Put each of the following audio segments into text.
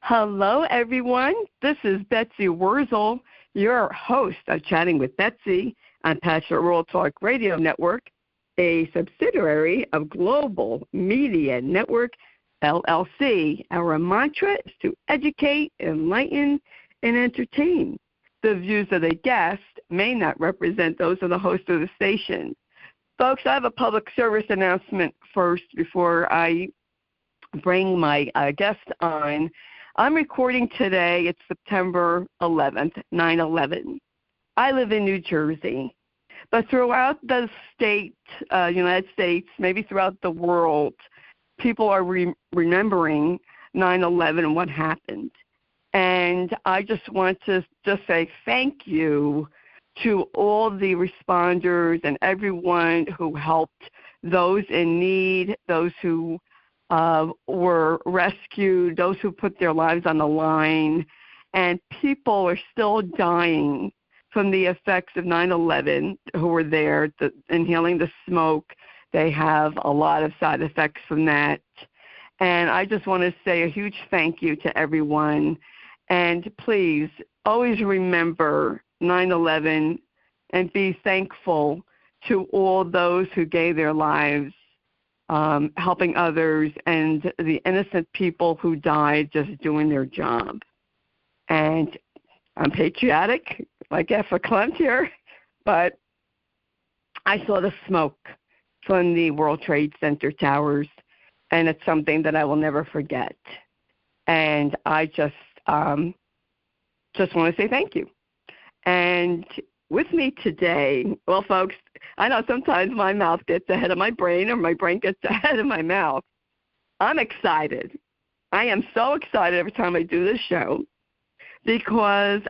Hello, everyone. This is Betsy Wurzel, your host of Chatting with Betsy on Passionate World Talk Radio Network, a subsidiary of Global Media Network, LLC. Our mantra is to educate, enlighten, and entertain. The views of the guest may not represent those of the host of the station. Folks, I have a public service announcement first before I bring my guest on. I'm recording today. It's September 11th, 9/11. I live in New Jersey, but throughout the state, United States, maybe throughout the world, people are remembering 9/11 and what happened. And I just want to just say thank you to all the responders and everyone who helped those in need, those who were rescued, those who put their lives on the line. And people are still dying from the effects of 9/11 who were there, inhaling the smoke. They have a lot of side effects from that. And I just want to say a huge thank you to everyone. And please always remember 9/11 and be thankful to all those who gave their lives helping others and the innocent people who died just doing their job. And I'm patriotic, like Effa Clem here, but I saw the smoke from the World Trade Center towers, and it's something that I will never forget. And I just want to say thank you. And with me today, well, folks, I know sometimes my mouth gets ahead of my brain or my brain gets ahead of my mouth. I'm excited. I am so excited every time I do this show because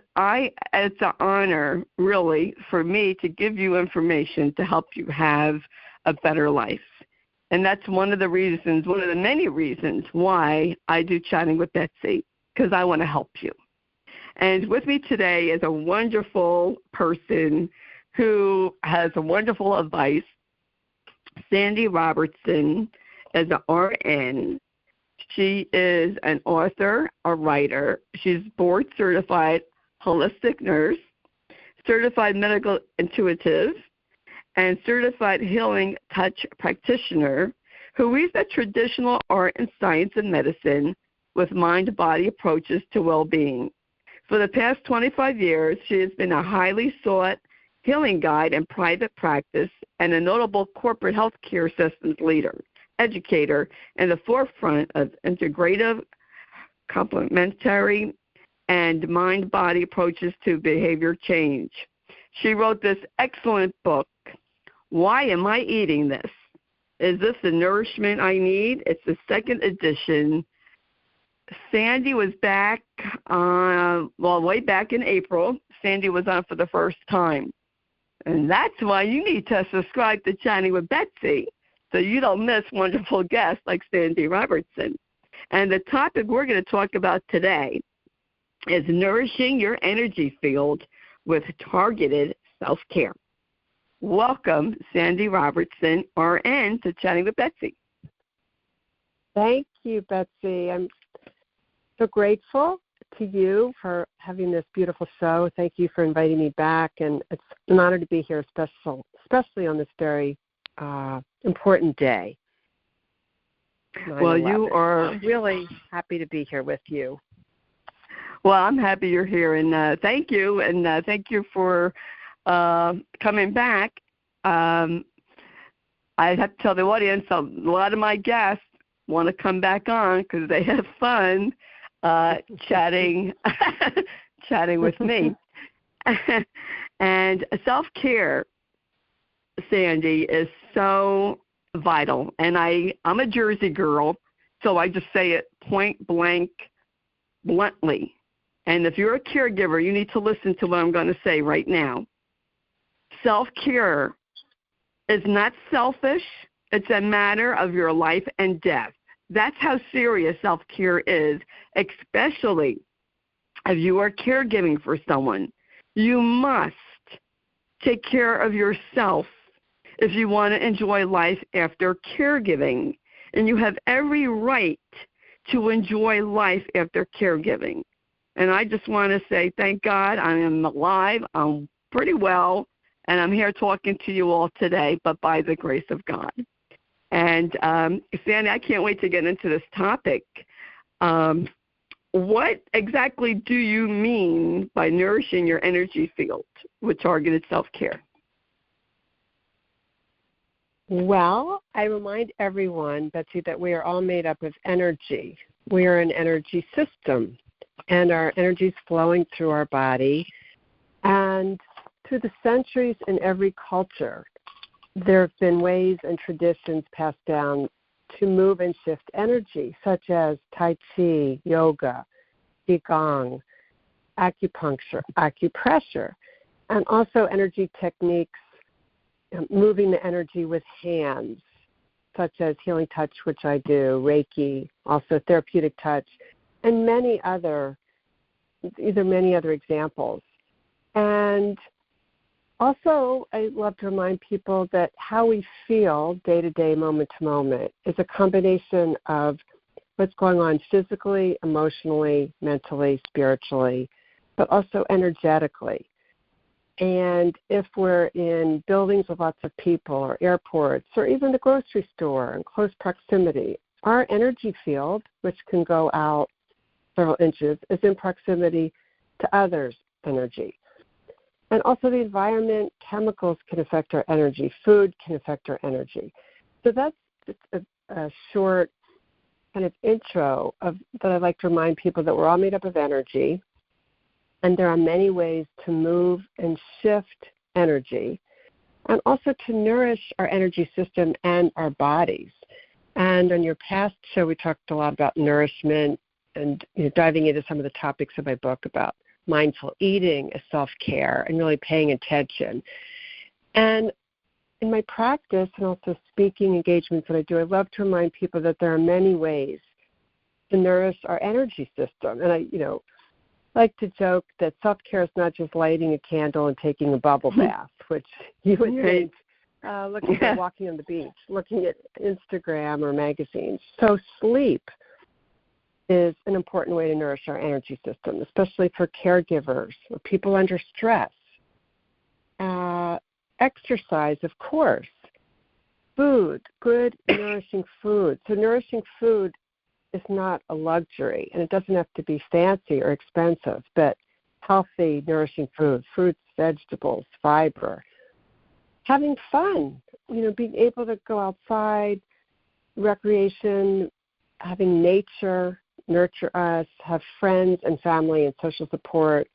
it's an honor, really, for me to give you information to help you have a better life. And that's one of the many reasons why I do Chatting with Betsy, because I want to help you. And with me today is a wonderful person who has a wonderful advice. Sandy Robertson is an RN. She is an author, a writer. She's board-certified holistic nurse, certified medical intuitive, and certified healing touch practitioner who weaves the traditional art and science and medicine with mind-body approaches to well-being. For the past 25 years, she has been a highly sought healing guide in private practice and a notable corporate healthcare systems leader, educator, in the forefront of integrative, complementary, and mind-body approaches to behavior change. She wrote this excellent book, Why Am I Eating This? Is This the Nourishment I Need? It's the second edition. Sandy was back, way back in April. Sandy was on for the first time. And that's why you need to subscribe to Chatting with Betsy so you don't miss wonderful guests like Sandy Robertson. And the topic we're going to talk about today is nourishing your energy field with targeted self-care. Welcome, Sandy Robertson, RN, to Chatting with Betsy. Thank you, Betsy. I'm so grateful to you for having this beautiful show. Thank you for inviting me back, and it's an honor to be here, especially on this very important day. 9/11. Well, you are... I'm really happy to be here with you. Well, I'm happy you're here, and thank you, and thank you for coming back. I have to tell the audience, a lot of my guests want to come back on because they have fun chatting with me. And self-care, Sandy, is so vital. And I'm a Jersey girl, so I just say it point blank, bluntly. And if you're a caregiver, you need to listen to what I'm going to say right now. Self-care is not selfish. It's a matter of your life and death. That's how serious self-care is, especially if you are caregiving for someone. You must take care of yourself if you want to enjoy life after caregiving. And you have every right to enjoy life after caregiving. And I just want to say thank God I am alive, I'm pretty well, and I'm here talking to you all today, but by the grace of God. And Sandy, I can't wait to get into this topic. What exactly do you mean by nourishing your energy field with targeted self-care? Well, I remind everyone, Betsy, that we are all made up of energy. We are an energy system, and our energy is flowing through our body. And through the centuries in every culture, there have been ways and traditions passed down to move and shift energy, such as Tai Chi, yoga, Qigong, acupuncture, acupressure, and also energy techniques, moving the energy with hands, such as healing touch, which I do, Reiki, also therapeutic touch, and many other examples. And also, I love to remind people that how we feel day to day, moment to moment, is a combination of what's going on physically, emotionally, mentally, spiritually, but also energetically. And if we're in buildings with lots of people or airports or even the grocery store in close proximity, our energy field, which can go out several inches, is in proximity to others' energy. And also the environment, chemicals can affect our energy. Food can affect our energy. So that's just a short kind of intro that I'd like to remind people that we're all made up of energy, and there are many ways to move and shift energy, and also to nourish our energy system and our bodies. And on your past show, we talked a lot about nourishment and diving into some of the topics of my book about mindful eating as self-care and really paying attention. And in my practice and also speaking engagements that I do, I love to remind people that there are many ways to nourish our energy system. And I, like to joke that self-care is not just lighting a candle and taking a bubble bath, which you would think looking at walking on the beach, looking at Instagram or magazines. So sleep is an important way to nourish our energy system, especially for caregivers or people under stress. Exercise, of course. Food, good, nourishing food. So nourishing food is not a luxury, and it doesn't have to be fancy or expensive, but healthy, nourishing food, fruits, vegetables, fiber. Having fun, being able to go outside, recreation, having nature nurture us, have friends and family and social support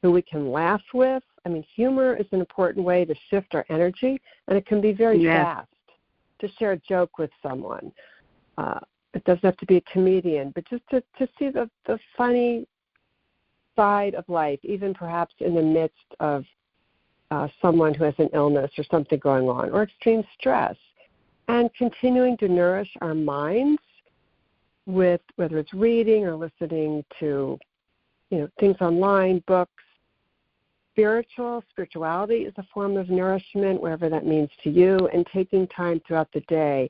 who we can laugh with. I mean, humor is an important way to shift our energy, and it can be very fast to share a joke with someone. It doesn't have to be a comedian, but just to see the funny side of life, even perhaps in the midst of someone who has an illness or something going on, or extreme stress, and continuing to nourish our minds with whether it's reading or listening to, things online, books. Spirituality is a form of nourishment, wherever that means to you, and taking time throughout the day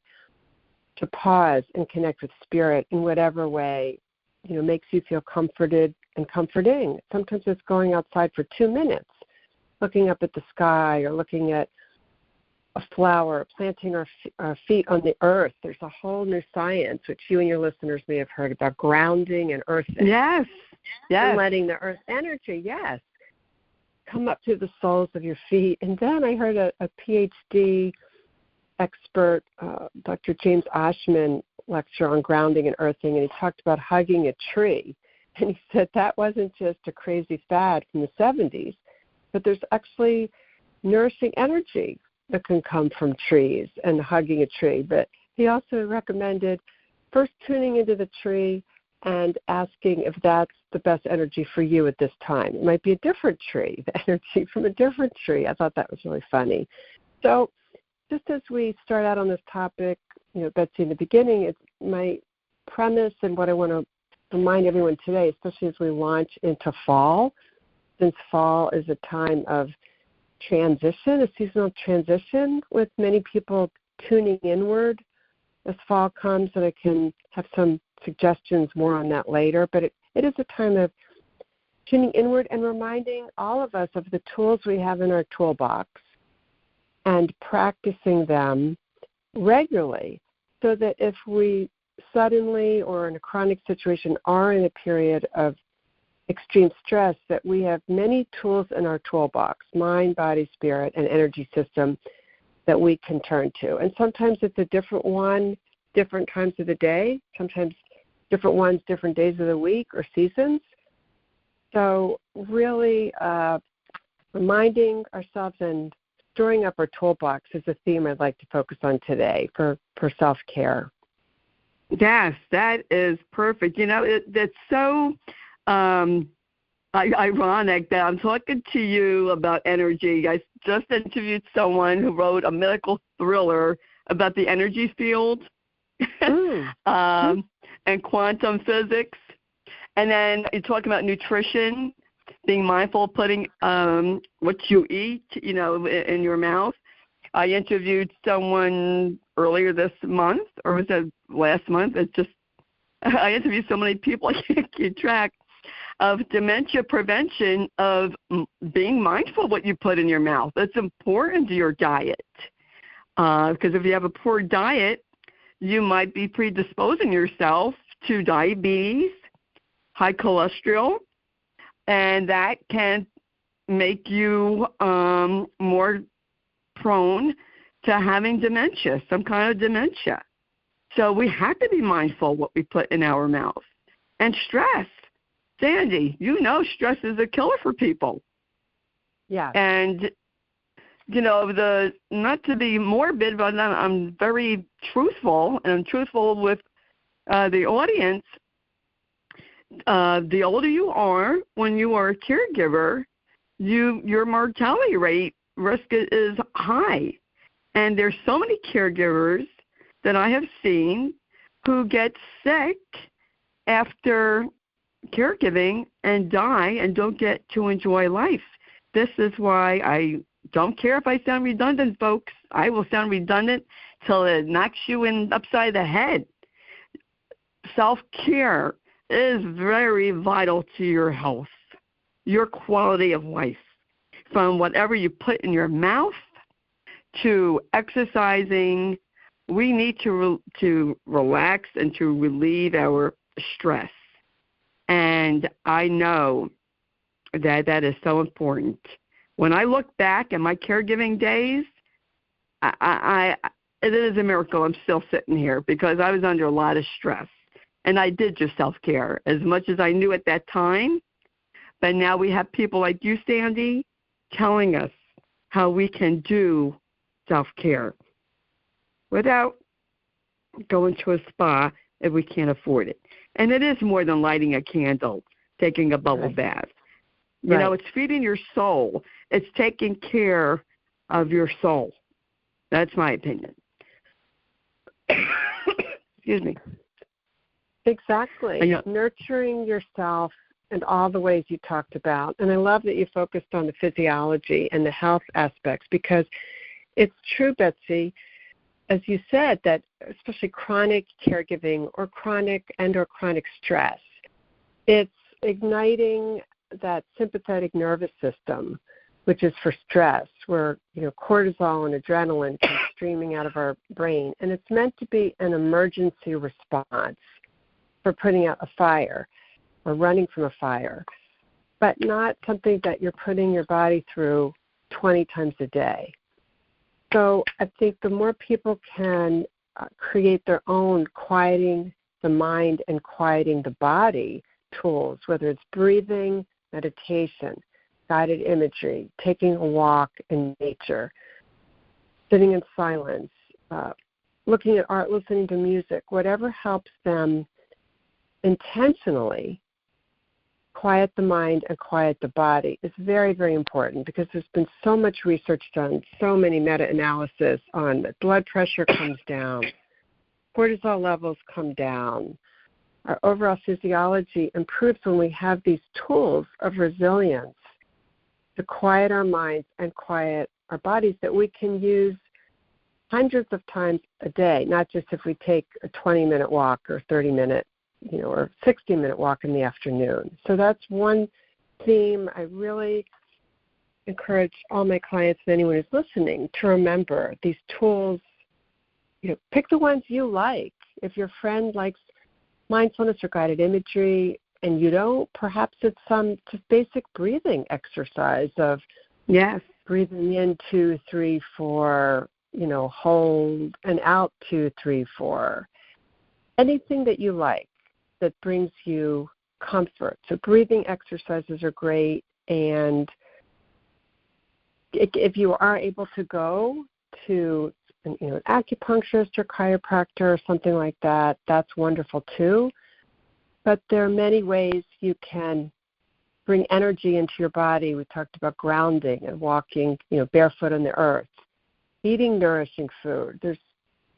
to pause and connect with spirit in whatever way, makes you feel comforted and comforting. Sometimes it's going outside for 2 minutes, looking up at the sky or looking at a flower, planting our feet on the earth. There's a whole new science, which you and your listeners may have heard about, grounding and earthing. Yes. And letting the earth energy, come up to the soles of your feet. And then I heard a PhD expert, Dr. James Oshman, lecture on grounding and earthing, and he talked about hugging a tree. And he said that wasn't just a crazy fad from the 70s, but there's actually nourishing energy that can come from trees and hugging a tree. But he also recommended first tuning into the tree and asking if that's the best energy for you at this time. It might be a different tree, the energy from a different tree. I thought that was really funny. So just as we start out on this topic, Betsy, in the beginning, it's my premise and what I want to remind everyone today, especially as we launch into fall, since fall is a time of transition, a seasonal transition, with many people tuning inward as fall comes, so they can have some suggestions more on that later, but it is a time of tuning inward and reminding all of us of the tools we have in our toolbox and practicing them regularly so that if we suddenly or in a chronic situation are in a period of extreme stress, that we have many tools in our toolbox, mind, body, spirit, and energy system that we can turn to. And sometimes it's a different one, different times of the day, sometimes different ones, different days of the week or seasons. So really reminding ourselves and storing up our toolbox is a theme I'd like to focus on today for self-care. Yes, that is perfect. That's so ironic that I'm talking to you about energy. I just interviewed someone who wrote a medical thriller about the energy field and quantum physics. And then you're talking about nutrition, being mindful of putting what you eat, in your mouth. I interviewed someone earlier this month, or was it last month? I interviewed so many people I can't keep track of dementia prevention, of being mindful of what you put in your mouth. That's important to your diet. Because if you have a poor diet, you might be predisposing yourself to diabetes, high cholesterol, and that can make you more prone to having dementia, some kind of dementia. So we have to be mindful what we put in our mouth. And stress. Sandy, stress is a killer for people. Yeah. And, not to be morbid, but I'm very truthful, and I'm truthful with the audience. The older you are, when you are a caregiver, your mortality rate risk is high. And there's so many caregivers that I have seen who get sick after caregiving and die and don't get to enjoy life. This is why I don't care if I sound redundant, folks. I will sound redundant till it knocks you upside the head. Self-care is very vital to your health, your quality of life, from whatever you put in your mouth to exercising. We need to relax and to relieve our stress. And I know that is so important. When I look back at my caregiving days, it is a miracle I'm still sitting here, because I was under a lot of stress. And I did just self-care as much as I knew at that time. But now we have people like you, Sandy, telling us how we can do self-care without going to a spa if we can't afford it. And it is more than lighting a candle, taking a bubble bath. It's feeding your soul. It's taking care of your soul. That's my opinion. Excuse me. Exactly. Nurturing yourself in all the ways you talked about. And I love that you focused on the physiology and the health aspects, because it's true, Betsy, as you said, that especially chronic caregiving or chronic stress, it's igniting that sympathetic nervous system, which is for stress, where cortisol and adrenaline come streaming out of our brain. And it's meant to be an emergency response for putting out a fire or running from a fire, but not something that you're putting your body through 20 times a day. So I think the more people can create their own quieting the mind and quieting the body tools, whether it's breathing, meditation, guided imagery, taking a walk in nature, sitting in silence, looking at art, listening to music, whatever helps them intentionally quiet the mind and quiet the body is very, very important, because there's been so much research done, so many meta-analysis on that blood pressure comes down, cortisol levels come down, our overall physiology improves when we have these tools of resilience to quiet our minds and quiet our bodies that we can use hundreds of times a day, not just if we take a 20-minute walk or 30-minute or 60-minute walk in the afternoon. So that's one theme I really encourage all my clients and anyone who's listening to remember. These tools, pick the ones you like. If your friend likes mindfulness or guided imagery and you don't, perhaps it's some just basic breathing exercise of breathing in 2, 3, 4, hold, and out 2, 3, 4. Anything that you like that brings you comfort. So breathing exercises are great, and if you are able to go to an acupuncturist or chiropractor or something like that, that's wonderful too. But there are many ways you can bring energy into your body. We talked about grounding and walking, barefoot on the earth, eating nourishing food. There's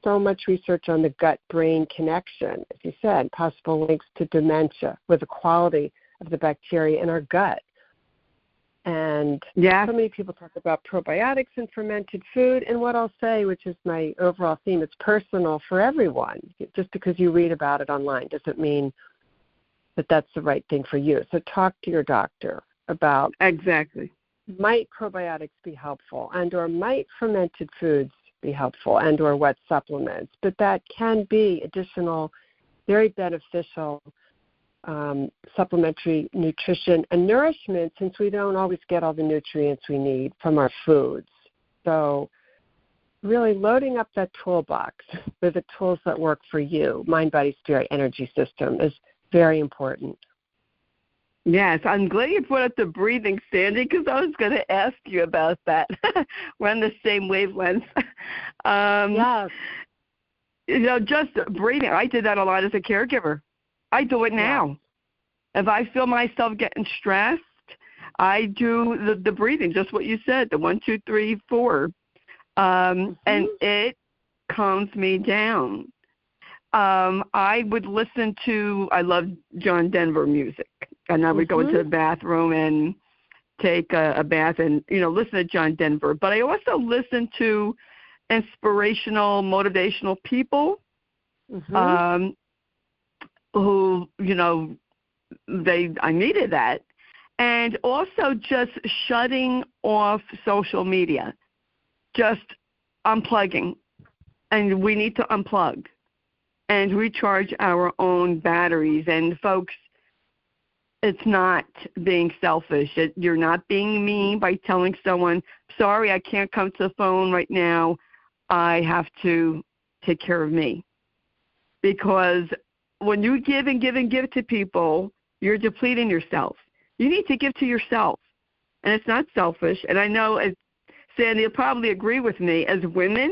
so much research on the gut-brain connection, as you said, possible links to dementia with the quality of the bacteria in our gut. And so many people talk about probiotics and fermented food. And what I'll say, which is my overall theme, it's personal for everyone. Just because you read about it online doesn't mean that that's the right thing for you. So talk to your doctor about might probiotics be helpful, and or might fermented foods be helpful, and or what supplements. But that can be additional, very beneficial supplementary nutrition and nourishment, since we don't always get all the nutrients we need from our foods. So really loading up that toolbox with the tools that work for you, mind, body, spirit, energy system, is very important. Yes, I'm glad you brought up the breathing, Sandy, because I was going to ask you about that. We're on the same wavelength. Just breathing. I did that a lot as a caregiver. I do it now. If I feel myself getting stressed, I do the breathing, just what you said, the 1, 2, 3, 4, and it calms me down. I would listen to, I love John Denver music, and I would go into the bathroom and take a bath and, listen to John Denver. But I also listen to inspirational, motivational people who, I needed that. And also just shutting off social media, just unplugging. And we need to unplug and recharge our own batteries. And folks, it's not being selfish. You're not being mean by telling someone, sorry, I can't come to the phone right now. I have to take care of me. Because when you give and give and give to people, you're depleting yourself. You need to give to yourself. And it's not selfish. And I know, as Sandy will probably agree with me, as women,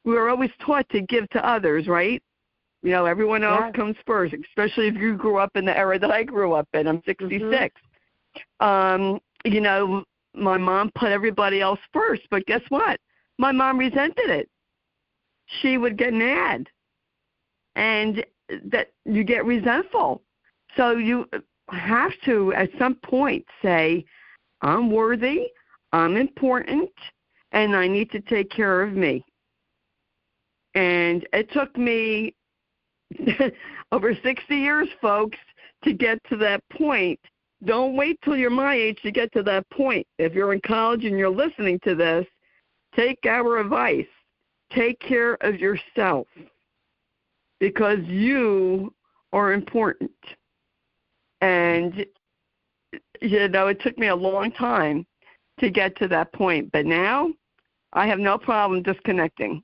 we are always taught to give to others, right? Everyone else comes first, especially if you grew up in the era that I grew up in. I'm 66. My mom put everybody else first, but guess what? My mom resented it. She would get mad, and that you get resentful. So you have to, at some point, say, I'm worthy, I'm important, and I need to take care of me. And it took me over 60 years, folks, to get to that point. Don't wait till you're my age to get to that point. If you're in college and you're listening to this, take our advice. Take care of yourself, because you are important. And, it took me a long time to get to that point. But now I have no problem disconnecting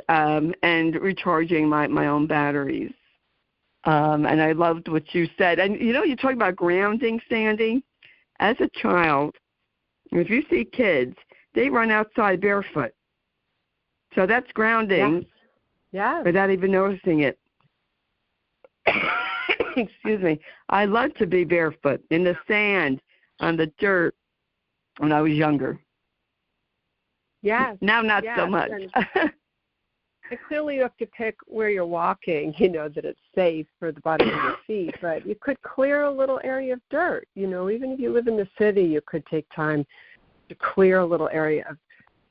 and recharging my own batteries. And I loved what you said. And, you talk about grounding, Sandy. As a child, if you see kids, they run outside barefoot. So that's grounding without even noticing it. Excuse me. I loved to be barefoot in the sand, on the dirt when I was younger. Yes. Now not so much. And clearly you have to pick where you're walking, that it's safe for the bottom of your feet. But you could clear a little area of dirt. Even if you live in the city, you could take time to clear a little area of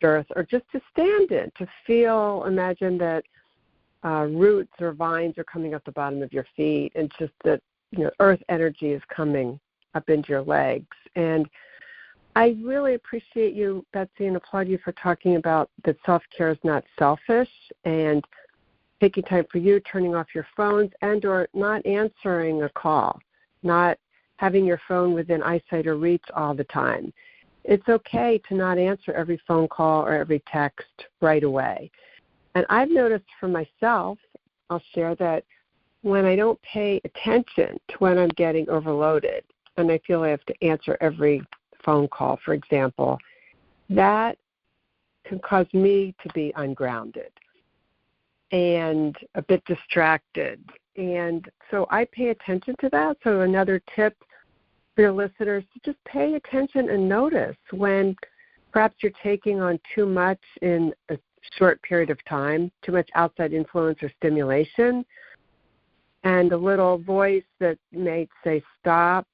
dirt, or just to stand in, to feel, imagine that roots or vines are coming up the bottom of your feet, and just that, earth energy is coming up into your legs. And I really appreciate you, Betsy, and applaud you for talking about that self-care is not selfish, and taking time for you, turning off your phones, and or not answering a call, not having your phone within eyesight or reach all the time. It's okay to not answer every phone call or every text right away. And I've noticed for myself, I'll share that when I don't pay attention to when I'm getting overloaded and I feel I have to answer every phone call, for example, that can cause me to be ungrounded and a bit distracted. And so I pay attention to that. So another tip for your listeners, to just pay attention and notice when perhaps you're taking on too much in a short period of time, too much outside influence or stimulation, and a little voice that may say, stop,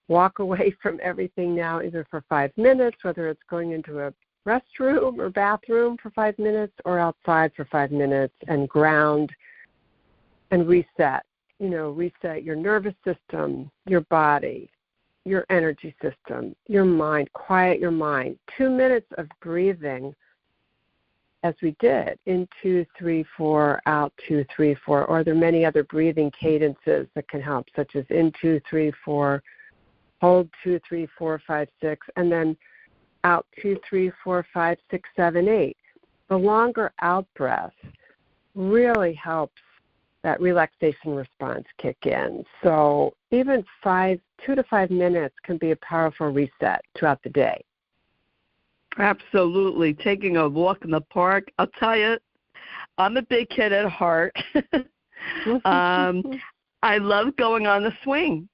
walk away from everything now, either for 5 minutes, whether it's going into a restroom or bathroom for 5 minutes or outside for 5 minutes, and ground and reset. Reset your nervous system, your body, your energy system, your mind, quiet your mind. 2 minutes of breathing, as we did, in 2, 3, 4, out 2, 3, 4, or there are many other breathing cadences that can help, such as in 2, 3, 4, hold 2, 3, 4, 5, 6, and then out 2, 3, 4, 5, 6, 7, 8. The longer out breath really helps that relaxation response kick in. So even 2 to 5 minutes can be a powerful reset throughout the day. Absolutely. Taking a walk in the park. I'll tell you, I'm a big kid at heart. I love going on the swing.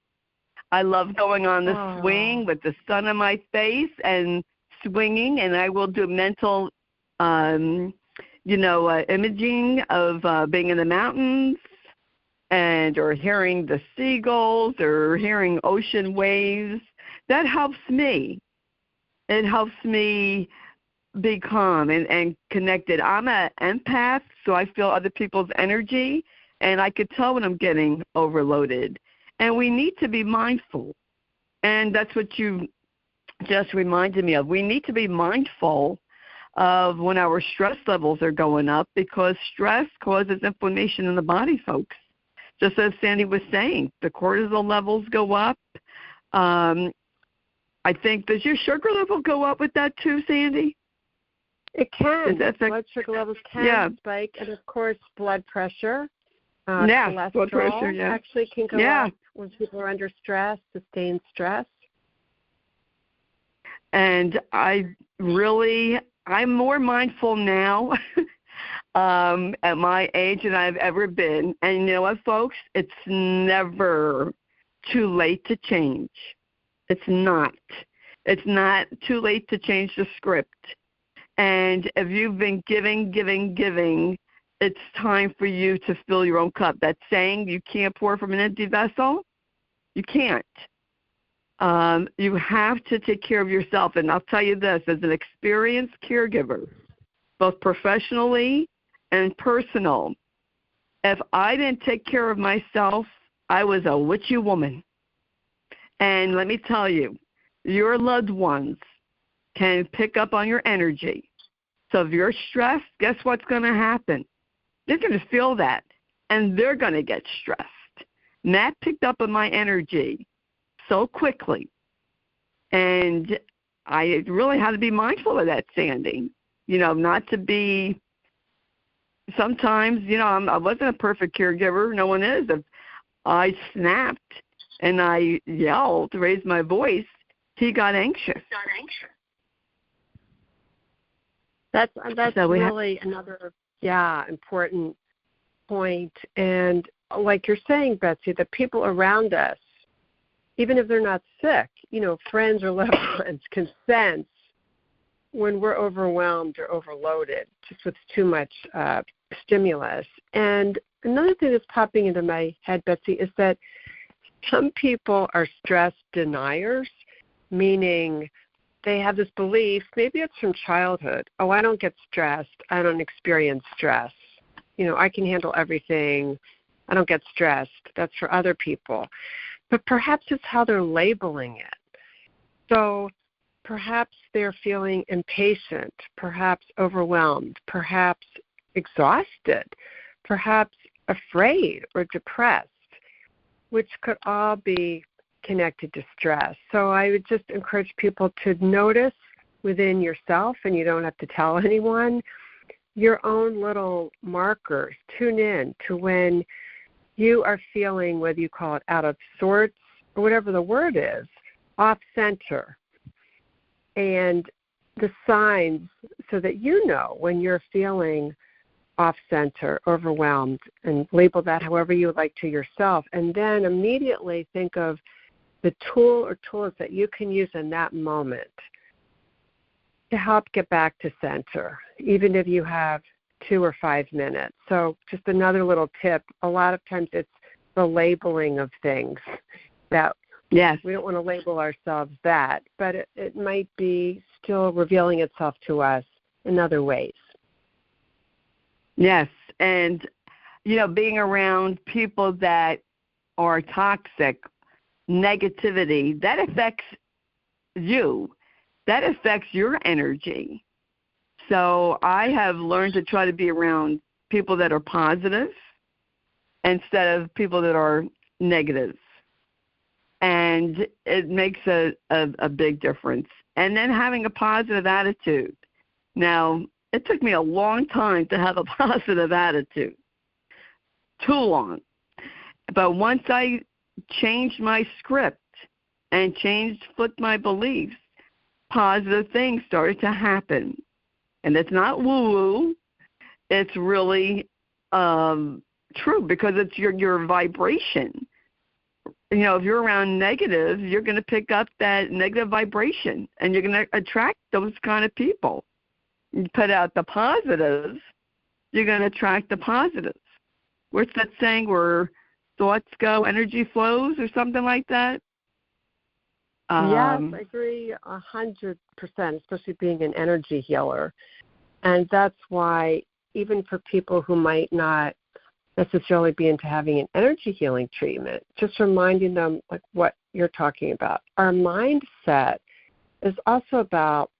I love going on the swing with the sun on my face and swinging, and I will do mental, imaging of being in the mountains or hearing the seagulls or hearing ocean waves. That helps me. It helps me be calm and connected. I'm an empath, so I feel other people's energy, and I could tell when I'm getting overloaded. And we need to be mindful. And that's what you just reminded me of. We need to be mindful of when our stress levels are going up, because stress causes inflammation in the body, folks. Just as Sandy was saying, the cortisol levels go up. I think, does your sugar level go up with that too, Sandy? It can. Blood sugar levels can spike. And, of course, blood pressure. Cholesterol blood pressure, actually can go up when people are under stress, sustained stress. And I'm more mindful now at my age than I've ever been. And you know what, folks? It's never too late to change. It's not. It's not too late to change the script. And if you've been giving, it's time for you to fill your own cup. That saying, you can't pour from an empty vessel, you can't. You have to take care of yourself. And I'll tell you this, as an experienced caregiver, both professionally and personal, if I didn't take care of myself, I was a witchy woman. And let me tell you, your loved ones can pick up on your energy. So if you're stressed, guess what's going to happen? They're going to feel that, and they're going to get stressed. Matt picked up on my energy so quickly, and I really had to be mindful of that, Sandy. Not to be – sometimes, I wasn't a perfect caregiver. No one is. If I snapped and I yelled, raised my voice, he got anxious. That's really another important point. And like you're saying, Betsy, the people around us, even if they're not sick, friends or loved ones can sense when we're overwhelmed or overloaded just with too much stimulus. And another thing that's popping into my head, Betsy, is that some people are stress deniers, meaning they have this belief, maybe it's from childhood, I don't get stressed, I don't experience stress. I can handle everything. I don't get stressed. That's for other people. But perhaps it's how they're labeling it. So perhaps they're feeling impatient, perhaps overwhelmed, perhaps exhausted, perhaps afraid or depressed, which could all be connected to stress. So I would just encourage people to notice within yourself, and you don't have to tell anyone, your own little markers. Tune in to when you are feeling, whether you call it out of sorts or whatever the word is, off center. And the signs so that you know when you're feeling off center, overwhelmed, and label that however you would like to yourself. And then immediately think of the tool or tools that you can use in that moment to help get back to center, even if you have 2 or 5 minutes. So just another little tip. A lot of times it's the labeling of things that yes, we don't want to label ourselves that, but it might be still revealing itself to us in other ways. Yes, and, being around people that are toxic, negativity, that affects you. That affects your energy. So I have learned to try to be around people that are positive instead of people that are negative. And it makes a big difference. And then having a positive attitude. Now, it took me a long time to have a positive attitude. Too long. But once I changed my script and flipped my beliefs, positive things started to happen. And it's not woo-woo. It's really true because it's your vibration. If you're around negative, you're going to pick up that negative vibration, and you're going to attract those kind of people. You put out the positives, you're going to attract the positives. What's that saying where thoughts go, energy flows, or something like that? Yes, I agree 100%, especially being an energy healer. And that's why even for people who might not necessarily be into having an energy healing treatment, just reminding them like what you're talking about. Our mindset is also about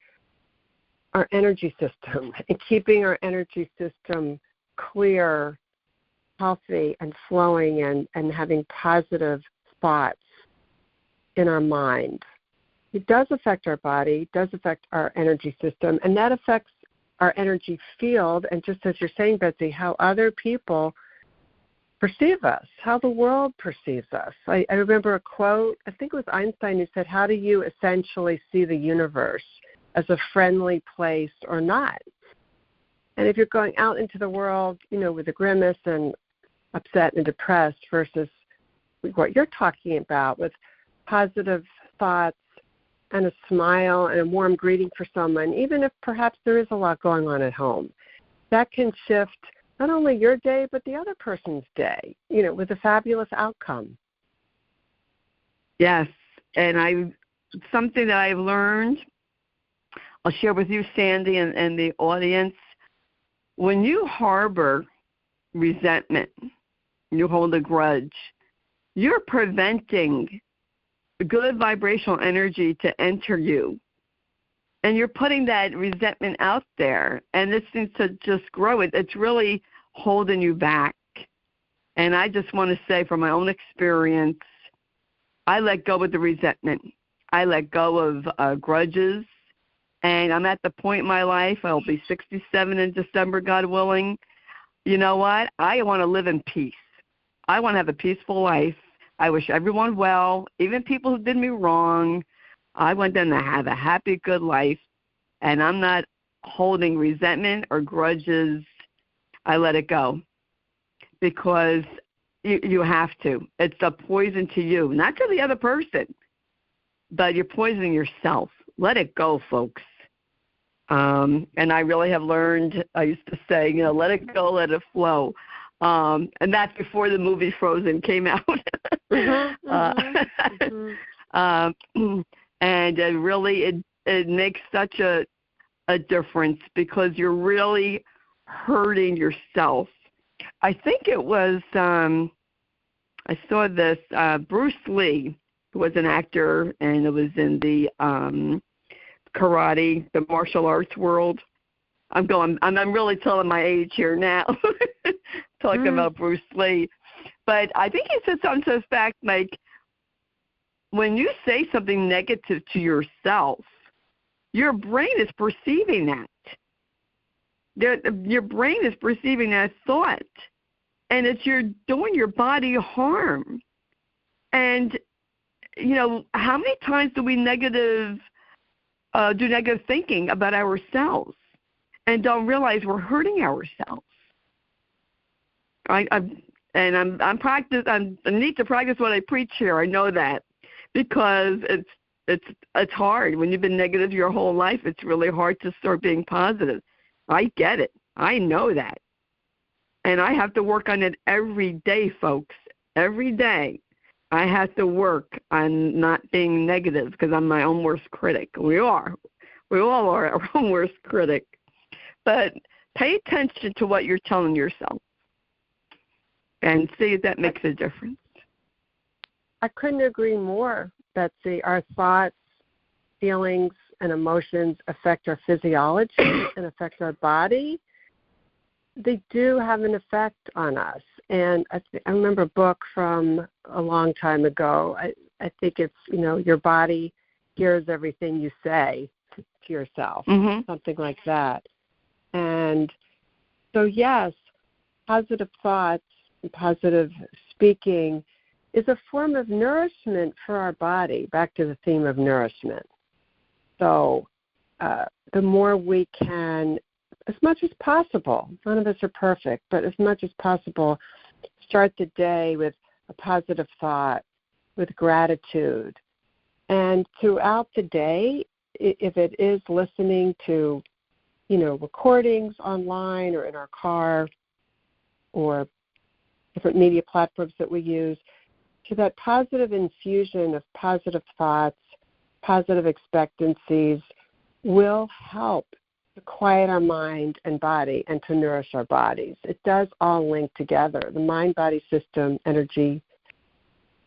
our energy system and keeping our energy system clear, healthy, and flowing, and having positive thoughts in our mind. It does affect our body, does affect our energy system, and that affects our energy field, and just as you're saying, Betsy, how other people perceive us, how the world perceives us. I remember a quote, I think it was Einstein, who said, how do you essentially see the universe, as a friendly place or not? And if you're going out into the world, with a grimace and upset and depressed versus what you're talking about with positive thoughts and a smile and a warm greeting for someone, even if perhaps there is a lot going on at home, that can shift not only your day but the other person's day, with a fabulous outcome. Yes, and something that I've learned, I'll share with you, Sandy, and the audience. When you harbor resentment, you hold a grudge, you're preventing good vibrational energy to enter you. And you're putting that resentment out there, and this seems to just grow. It's really holding you back. And I just want to say from my own experience, I let go of the resentment. I let go of grudges. And I'm at the point in my life, I'll be 67 in December, God willing. You know what? I want to live in peace. I want to have a peaceful life. I wish everyone well, even people who did me wrong. I want them to have a happy, good life. And I'm not holding resentment or grudges. I let it go because you have to. It's a poison to you, not to the other person, but you're poisoning yourself. Let it go, folks. And I really have learned, I used to say, let it go, let it flow. And that's before the movie Frozen came out. And it makes such a difference because you're really hurting yourself I think it was, I saw this, Bruce Lee, who was an actor, and it was in the karate, the martial arts world. I'm really telling my age here now, talking about Bruce Lee. But I think he said something to the fact, like, when you say something negative to yourself, your brain is perceiving that. Your brain is perceiving that thought, and you're doing your body harm. And, how many times do we do negative thinking about ourselves and don't realize we're hurting ourselves? I need to practice what I preach here. I know that, because it's hard when you've been negative your whole life. It's really hard to start being positive. I get it. I know that, and I have to work on it every day, folks. Every day, I have to work on not being negative, because I'm my own worst critic. We all are our own worst critic. But pay attention to what you're telling yourself and see if that makes a difference. I couldn't agree more, Betsy. Our thoughts, feelings, and emotions affect our physiology and affect our body. They do have an effect on us. And I remember a book from a long time ago. I think it's, your body hears everything you say to yourself, something like that. And so, yes, positive thoughts and positive speaking is a form of nourishment for our body, back to the theme of nourishment. So the more we can, as much as possible, none of us are perfect, but as much as possible, start the day with a positive thought, with gratitude. And throughout the day, if it is listening to, recordings online or in our car or different media platforms that we use, to that positive infusion of positive thoughts, positive expectancies will help to quiet our mind and body and to nourish our bodies. It does all link together. The mind-body system, energy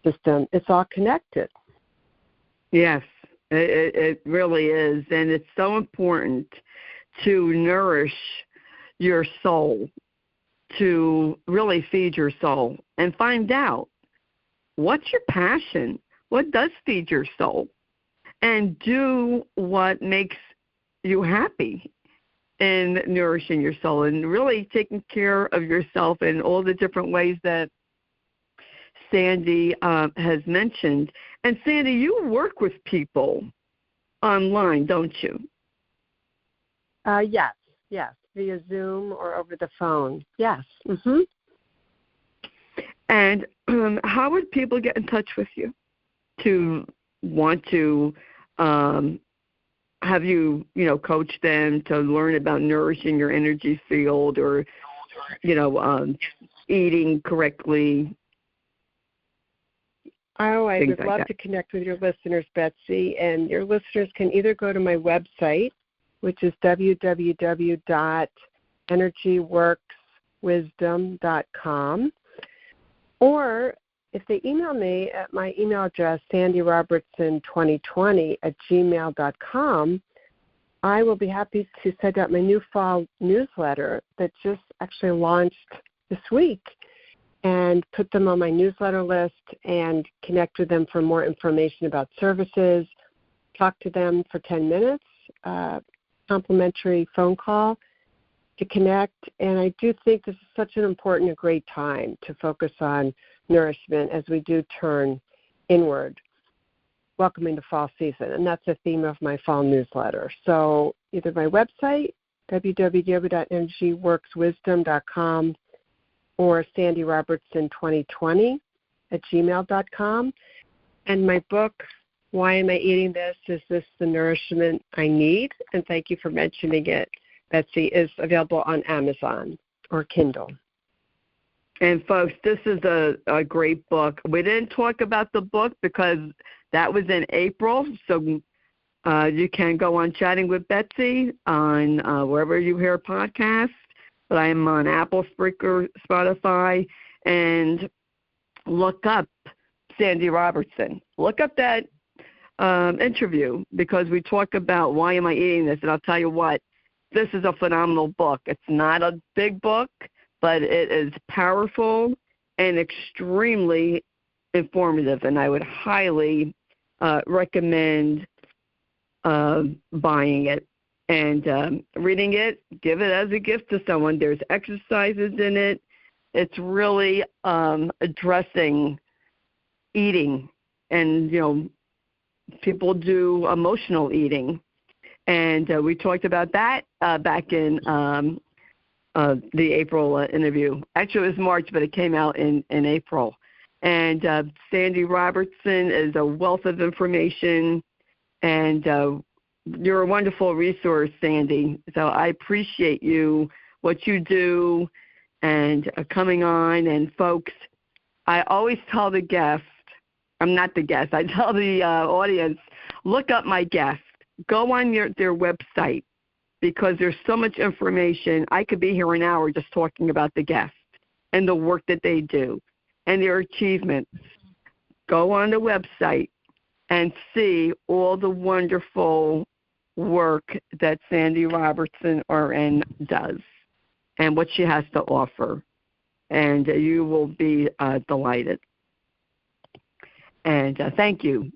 system, it's all connected. Yes, it really is. And it's so important to nourish your soul, to really feed your soul and find out what's your passion, what does feed your soul, and do what makes you happy in nourishing your soul and really taking care of yourself in all the different ways that Sandy has mentioned. And Sandy, you work with people online, don't you? Yes, via Zoom or over the phone. Yes. And how would people get in touch with you to want to have you, coach them to learn about nourishing your energy field or, eating correctly? Oh, I would love to connect with your listeners, Betsy. And your listeners can either go to my website, which is www.energyworkswisdom.com, or if they email me at my email address, sandyrobertson2020@gmail.com, I will be happy to send out my new fall newsletter that just actually launched this week and put them on my newsletter list and connect with them for more information about services, talk to them for 10 minutes, complimentary phone call to connect. And I do think this is such an important and great time to focus on nourishment as we do turn inward, welcoming the fall season. And that's the theme of my fall newsletter. So either my website, www.energyworkswisdom.com, or sandyrobertson2020@gmail.com. And my book, Why Am I Eating This? Is This the Nourishment I Need? And thank you for mentioning it, Betsy, is available on Amazon or Kindle. And folks, this is a great book. We didn't talk about the book because that was in April, so you can go on Chatting with Betsy on wherever you hear podcasts but I am on Apple, Spreaker, Spotify, and look up Sandy Robertson. Look up that interview, because we talk about why am I eating this, and I'll tell you what, this is a phenomenal book. It's not a big book, but it is powerful and extremely informative, and I would highly recommend buying it and reading it. Give it as a gift to someone. There's exercises in it. It's really addressing eating, and people do emotional eating, and we talked about that back in the April interview. Actually, it was March, but it came out in April. And Sandy Robertson is a wealth of information, and you're a wonderful resource, Sandy. So I appreciate you, what you do, and coming on. And folks, I always tell the guest, I'm not the guest, I tell the audience, look up my guest. Go on their website, because there's so much information. I could be here an hour just talking about the guest and the work that they do and their achievements. Go on the website and see all the wonderful work that Sandy Robertson, RN, does and what she has to offer. And you will be delighted. And thank you,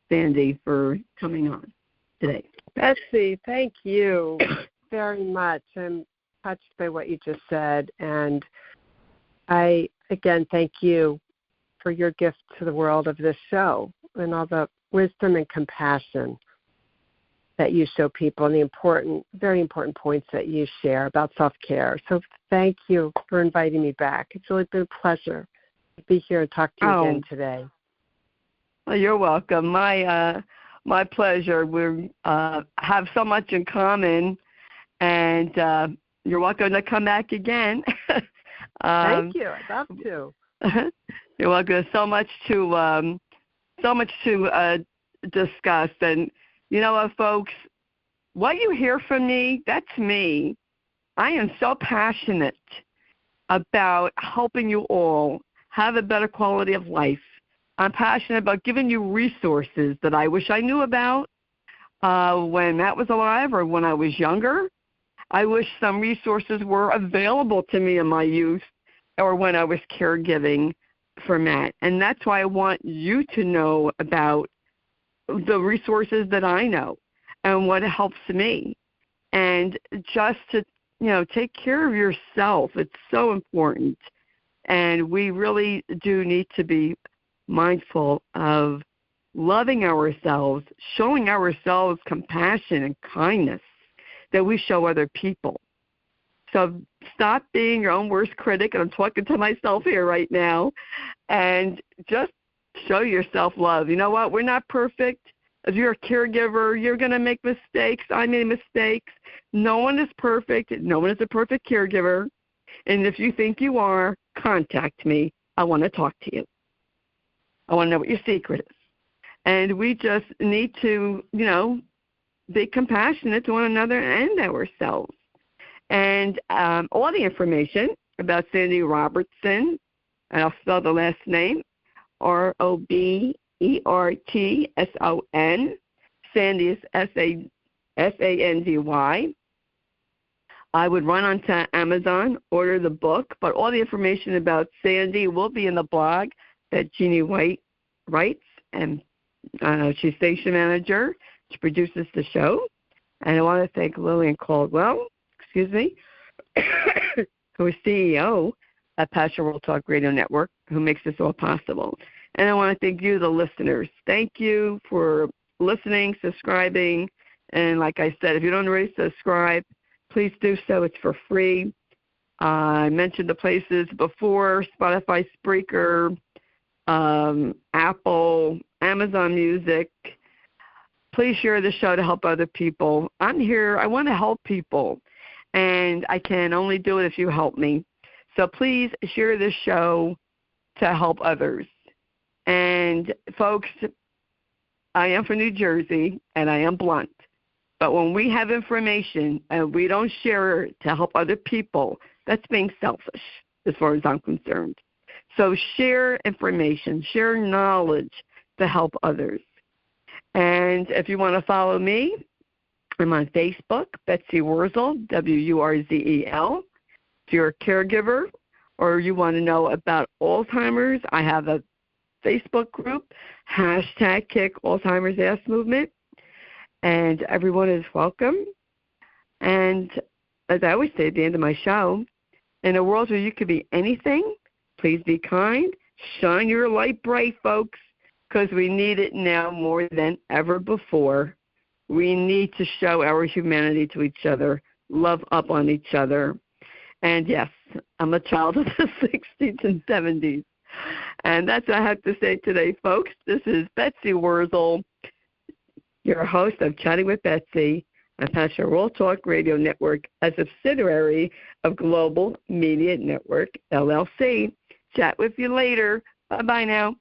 Sandy, for coming on today. Betsy, thank you very much. I'm touched by what you just said, and I, again, thank you for your gift to the world of this show and all the wisdom and compassion that you show people, and the very important points that you share about self-care. So thank you for inviting me back. It's really been a pleasure to be here and talk to you again today. Well, you're welcome. My pleasure. We have so much in common, and you're welcome to come back again. Thank you. I'd love to. You're welcome. There's so much to discuss, and you know what, folks? What you hear from me, that's me. I am so passionate about helping you all have a better quality of life. I'm passionate about giving you resources that I wish I knew about when Matt was alive or when I was younger. I wish some resources were available to me in my youth or when I was caregiving for Matt. And that's why I want you to know about the resources that I know and what helps me. And just to, take care of yourself. It's so important. And we really do need to be mindful of loving ourselves, showing ourselves compassion and kindness that we show other people. So stop being your own worst critic, and I'm talking to myself here right now, and just show yourself love. You know what? We're not perfect. If you're a caregiver, you're going to make mistakes. I made mistakes. No one is perfect. No one is a perfect caregiver. And if you think you are, contact me. I want to talk to you. I want to know what your secret is. And we just need to, be compassionate to one another and ourselves. And all the information about Sandy Robertson, and I'll spell the last name, Robertson. Sandy is Sandy. I would run onto Amazon, order the book, but all the information about Sandy will be in the blog that Jeannie White writes, and she's station manager. She produces the show. And I want to thank Lillian Caldwell, who is CEO at Passion World Talk Radio Network, who makes this all possible. And I want to thank you, the listeners. Thank you for listening, subscribing. And like I said, if you don't already subscribe, please do so. It's for free. I mentioned the places before: Spotify, Spreaker, Apple, Amazon Music. Please share the show to help other people. I'm here. I want to help people, and I can only do it if you help me. So please share this show to help others. And, folks, I am from New Jersey, and I am blunt. But when we have information and we don't share it to help other people, that's being selfish as far as I'm concerned. So share information, share knowledge to help others. And if you want to follow me, I'm on Facebook, Betsy Wurzel, Wurzel. If you're a caregiver or you want to know about Alzheimer's, I have a Facebook group, #Kick Alzheimer's Ass Movement, and everyone is welcome. And as I always say at the end of my show, in a world where you could be anything, please be kind, shine your light bright, folks, because we need it now more than ever before. We need to show our humanity to each other, love up on each other. And yes, I'm a child of the 60s and 70s. And that's what I have to say today, folks. This is Betsy Wurzel, your host of Chatting with Betsy on Passion World Talk Radio Network, a subsidiary of Global Media Network, LLC. Chat with you later. Bye-bye now.